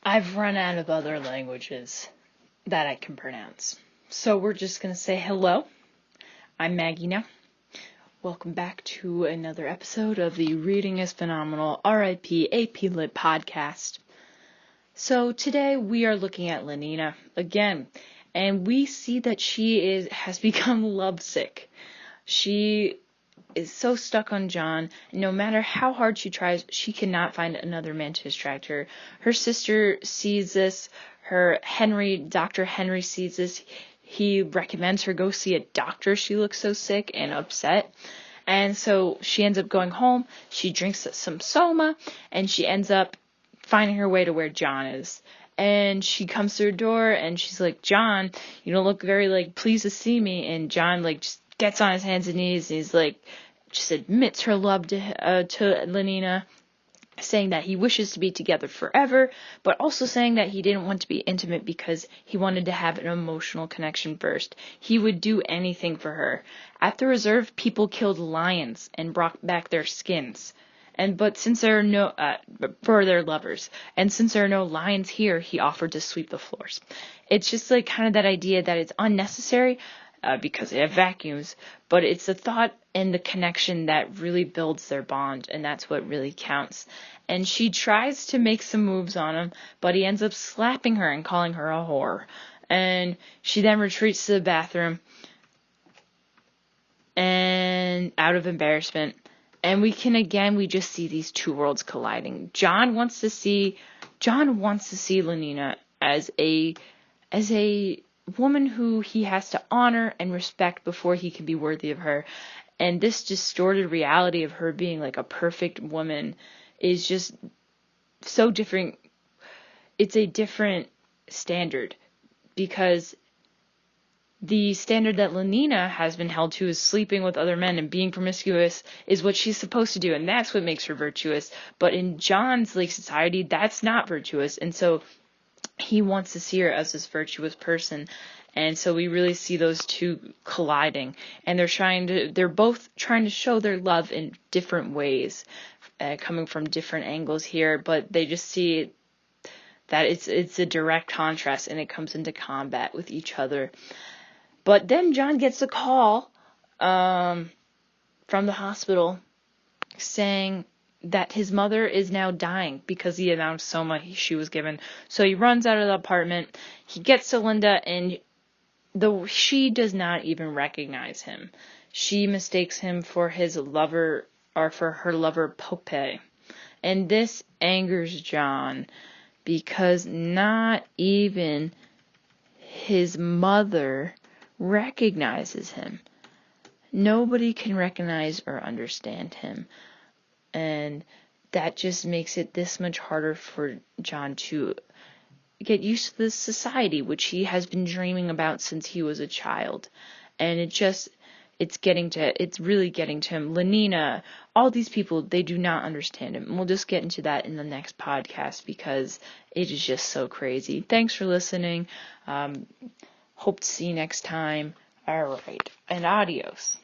I've run out of other languages that I can pronounce. So we're just going to say hello. I'm Maggie Noe. Welcome back to another episode of the Reading is Phenomenal RIP AP Lit podcast. So today we are looking at Lenina again, and we see that she has become lovesick. She is so stuck on John, and no matter how hard she tries, she cannot find another man to distract her. Her sister sees this. Dr. Henry sees this. He recommends her go see a doctor. She looks so sick and upset. And so she ends up going home. She drinks some soma, and she ends up finding her way to where John is. And she comes to her door, and she's like, John, you don't look very, pleased to see me. And John, just gets on his hands and knees, and he's just admits her love to Lenina, saying that he wishes to be together forever, but also saying that he didn't want to be intimate because he wanted to have an emotional connection first. He would do anything for her. At the reserve, people killed lions and brought back their skins. But since there are no, for their lovers, and since there are no lions here, he offered to sweep the floors. It's just kind of that idea that it's unnecessary, because they have vacuums, but it's the thought and the connection that really builds their bond, and that's what really counts. And she tries to make some moves on him, but he ends up slapping her and calling her a whore. And she then retreats to the bathroom, and out of embarrassment. And we just see these two worlds colliding. John wants to see Lenina as a woman who he has to honor and respect before he can be worthy of her. And this distorted reality of her being a perfect woman is just so different. It's a different standard, because the standard that Lenina has been held to is sleeping with other men and being promiscuous is what she's supposed to do, and that's what makes her virtuous. But in John's society, that's not virtuous, and so he wants to see her as this virtuous person. And so we really see those two colliding, and they're both trying to show their love in different ways, coming from different angles here, but they just see that it's a direct contrast, and it comes into combat with each other. But then John gets a call from the hospital saying that his mother is now dying because of the amount of soma she was given. So he runs out of the apartment. He gets to Linda, and she does not even recognize him. She mistakes him for his lover, or for her lover Pope. And this angers John, because not even his mother recognizes him. Nobody can recognize or understand him. And that just makes it this much harder for John to get used to this society, which he has been dreaming about since he was a child. And it's really getting to him. Lenina, all these people, they do not understand him. And we'll just get into that in the next podcast, because it is just so crazy. Thanks for listening. Hope to see you next time. All right. And adios.